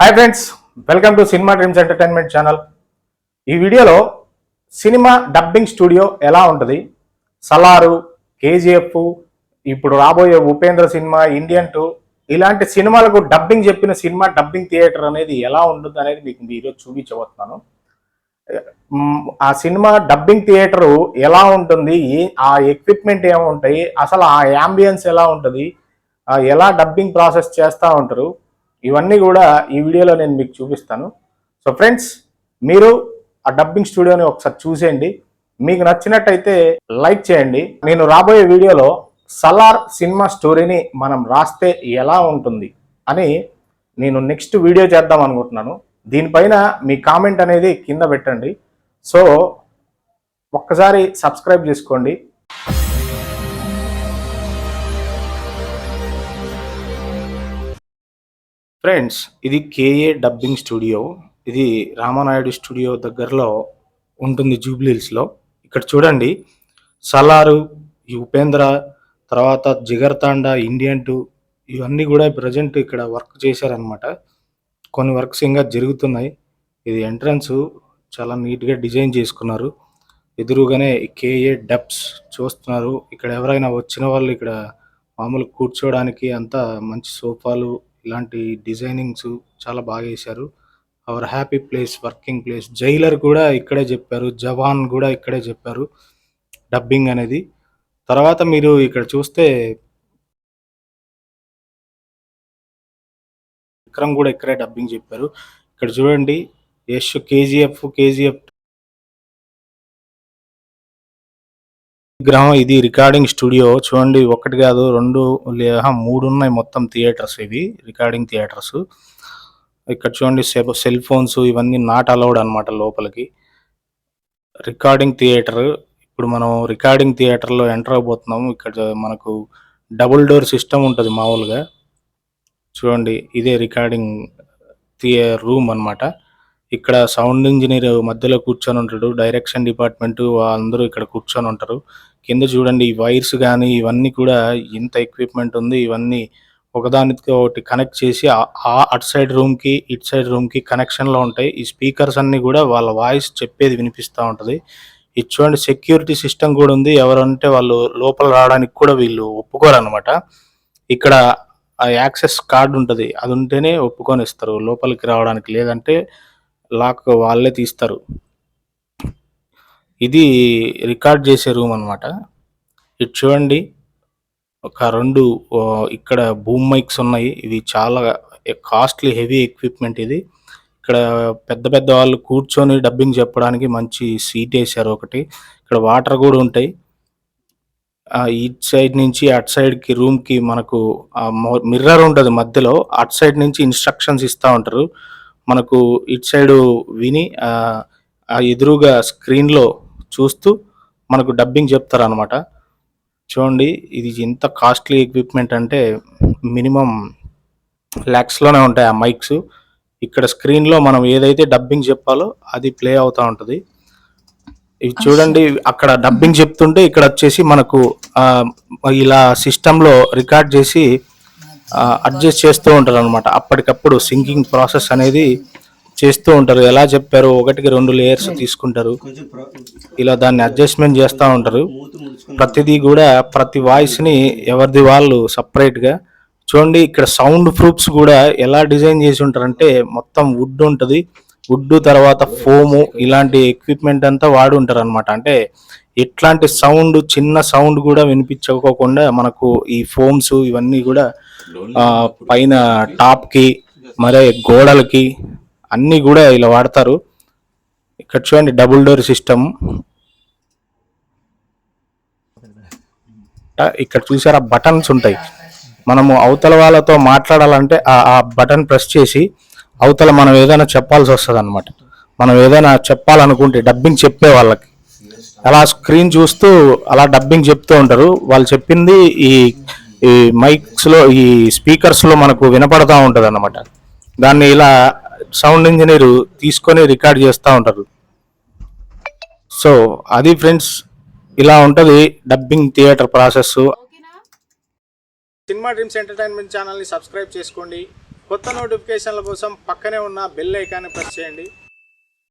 Hi friends, welcome to cinema dreams entertainment channel. ఈ వీడియోలో cinema dubbing studio ఎలా ఉంటుంది, సలారు, కేజీఎఫ్, ఇప్పుడు రాబోయే ఉపేంద్ర సినిమా, ఇండియన్ 2 ఇలాంటి సినిమాలకు డబ్బింగ్ చెప్పిన సినిమా డబ్బింగ్ థియేటర్ అనేది ఎలా ఉంటుంది అనేది మీకు ఈరోజు చూపించబోతున్నాను. ఆ సినిమా డబ్బింగ్ థియేటర్ ఎలా ఉంటుంది, ఆ ఎక్విప్మెంట్ ఏముంటాయి, అసలు ఆ యాంబియన్స్ ఎలా ఉంటుంది, ఎలా డబ్బింగ్ ప్రాసెస్ చేస్తూ ఉంటారు, ఇవన్నీ కూడా ఈ వీడియోలో నేను మీకు చూపిస్తాను. సో ఫ్రెండ్స్, మీరు ఆ డబ్బింగ్ స్టూడియోని ఒకసారి చూసేయండి. మీకు నచ్చినట్టయితే లైక్ చేయండి. నేను రాబోయే వీడియోలో సలార్ సినిమా స్టోరీని మనం రాస్తే ఎలా ఉంటుంది అని నేను నెక్స్ట్ వీడియో చేద్దాం అనుకుంటున్నాను. దీనిపైన మీ కామెంట్ అనేది కింద పెట్టండి. సో ఒక్కసారి సబ్స్క్రైబ్ చేసుకోండి. ఫ్రెండ్స్, ఇది కేఏ డబ్బింగ్ స్టూడియో. ఇది రామానాయుడు స్టూడియో దగ్గరలో ఉంటుంది, జూబ్లీహిల్స్లో. ఇక్కడ చూడండి, సలారు, ఈ ఉపేంద్ర, తర్వాత జిగర్తాండా, ఇండియన్ 2 ఇవన్నీ కూడా ప్రజెంట్ ఇక్కడ వర్క్ చేశారనమాట. కొన్ని వర్క్స్ ఇంకా జరుగుతున్నాయి. ఇది ఎంట్రన్స్ చాలా నీట్గా డిజైన్ చేసుకున్నారు. ఎదురుగానే కేఏ డబ్స్ చూస్తున్నారు. ఇక్కడ ఎవరైనా వచ్చిన వాళ్ళు ఇక్కడ మామూలు కూర్చోవడానికి అంతా మంచి సోఫాలు, ఇలాంటి డిజైనింగ్స్ చాలా బాగా వేశారు. Our happy place, working place. Jailer కూడా ఇక్కడే చెప్పారు, జవాన్ కూడా ఇక్కడే చెప్పారు డబ్బింగ్ అనేది. తర్వాత మీరు ఇక్కడ చూస్తే విక్రమ్ కూడా ఇక్కడే డబ్బింగ్ చెప్పారు. ఇక్కడ చూడండి, యష్ కేజీఎఫ్ విగ్రహం. ఇది రికార్డింగ్ స్టూడియో. చూడండి, ఒకటి కాదు, 2 లేదా 3 ఉన్నాయి మొత్తం థియేటర్స్. ఇవి రికార్డింగ్ థియేటర్స్. ఇక్కడ చూడండి, సెల్ ఫోన్స్ ఇవన్నీ నాట్ అలౌడ్ అనమాట లోపలికి. Recording theatre. ఇప్పుడు మనం రికార్డింగ్ థియేటర్లో ఎంటర్ అవబోతున్నాము. ఇక్కడ మనకు డబుల్ డోర్ సిస్టమ్ ఉంటుంది మామూలుగా. చూడండి, ఇదే రికార్డింగ్ రూమ్ అనమాట. ఇక్కడ సౌండ్ ఇంజనీర్ మధ్యలో కూర్చొని ఉంటాడు, డైరెక్షన్ డిపార్ట్మెంట్ అందరూ ఇక్కడ కూర్చొని ఉంటారు. కింద చూడండి, ఈ వైర్స్ కానీ ఇవన్నీ కూడా ఇంత ఎక్విప్మెంట్ ఉంది. ఇవన్నీ ఒకదానికి ఒకటి కనెక్ట్ చేసి అటు సైడ్ రూమ్కి ఇటు సైడ్ రూమ్కి కనెక్షన్లో ఉంటాయి. ఈ స్పీకర్స్ అన్నీ కూడా వాళ్ళ వాయిస్ చెప్పేది వినిపిస్తూ ఉంటుంది. ఇది చూడండి, సెక్యూరిటీ సిస్టమ్ కూడా ఉంది. ఎవరంటే వాళ్ళు లోపల రావడానికి కూడా వీళ్ళు ఒప్పుకోరు అనమాట. ఇక్కడ ఆ యాక్సెస్ కార్డు ఉంటుంది, అది ఉంటేనే ఒప్పుకొని ఇస్తారు లోపలికి రావడానికి, లేదంటే లాక్ వాళ్ళే తీస్తారు. ఇది రికార్డ్ చేసే రూమ్ అనమాట. ఇది చూడండి, ఒక 2 ఇక్కడ బూమ్ మైక్స్ ఉన్నాయి. ఇవి చాలా కాస్ట్లీ హెవీ ఎక్విప్మెంట్. ఇది ఇక్కడ పెద్ద పెద్ద వాళ్ళు కూర్చొని డబ్బింగ్ చెప్పడానికి మంచి సీట్ వేసారు ఒకటి. ఇక్కడ వాటర్ కూడా ఉంటాయి. ఇటు సైడ్ నుంచి అటు సైడ్కి రూమ్కి మనకు మిర్రర్ ఉంటుంది మధ్యలో. అటు సైడ్ నుంచి ఇన్స్ట్రక్షన్స్ ఇస్తూ ఉంటారు. మనకు ఇటు సైడు విని ఆ ఎదురుగా స్క్రీన్లో చూస్తూ మనకు డబ్బింగ్ చెప్తారు అనమాట. చూడండి, ఇది ఎంత కాస్ట్లీ ఎక్విప్మెంట్ అంటే మినిమం ల్యాక్స్లోనే ఉంటాయి ఆ మైక్స్. ఇక్కడ స్క్రీన్లో మనం ఏదైతే డబ్బింగ్ చెప్పాలో అది ప్లే అవుతూ ఉంటుంది. ఇవి చూడండి, అక్కడ డబ్బింగ్ చెప్తుంటే ఇక్కడ వచ్చేసి మనకు ఇలా సిస్టంలో రికార్డ్ చేసి అడ్జస్ట్ చేస్తూ ఉంటారు అనమాట. అప్పటికప్పుడు సింకింగ్ ప్రాసెస్ అనేది చేస్తూ ఉంటారు. ఎలా చెప్పారు, 1కి 2 లేయర్స్ తీసుకుంటారు, ఇలా దాన్ని అడ్జస్ట్మెంట్ చేస్తూ ఉంటారు. ప్రతిదీ కూడా ప్రతి వాయిస్ని ఎవరిది వాళ్ళు సపరేట్గా. చూడండి, ఇక్కడ సౌండ్ ప్రూఫ్స్ కూడా ఎలా డిజైన్ చేసి ఉంటారంటే మొత్తం వుడ్ ఉంటుంది. వుడ్ తర్వాత ఫోము, ఇలాంటి ఎక్విప్మెంట్ అంతా వాడి ఉంటారు అనమాట. అంటే ఎట్లాంటి సౌండ్, చిన్న సౌండ్ కూడా వినిపించుకోకుండా మనకు ఈ ఫోమ్స్ ఇవన్నీ కూడా పైన టాప్కి మరే గోడలకి అన్నీ కూడా ఇలా వాడతారు. ఇక్కడ చూడండి, డబుల్ డోర్ సిస్టమ్. ఇక్కడ చూసారా, బటన్స్ ఉంటాయి. మనము అవతల వాళ్ళతో మాట్లాడాలంటే ఆ బటన్ ప్రెస్ చేసి అవతల మనం ఏదైనా చెప్పాల్సి వస్తుంది అనమాట. మనం ఏదైనా చెప్పాలనుకుంటే డబ్బింగ్ చెప్పే వాళ్ళకి అలా స్క్రీన్ చూస్తూ అలా డబ్బింగ్ చెప్తూ ఉంటారు. వాళ్ళు చెప్పింది ఈ మైక్స్లో, ఈ స్పీకర్స్లో మనకు వినపడతా ఉంటుంది అన్నమాట. దాన్ని ఇలా సౌండ్ ఇంజనీర్ తీసుకొని రికార్డ్ చేస్తూ ఉంటారు. సో అది ఫ్రెండ్స్, ఇలా ఉంటుంది dubbing theatre process. Cinema dreams entertainment ఛానల్ని సబ్స్క్రైబ్ చేసుకోండి. కొత్త నోటిఫికేషన్ల కోసం పక్కనే ఉన్న బెల్ ఐకాన్ని ప్రెస్ చేయండి.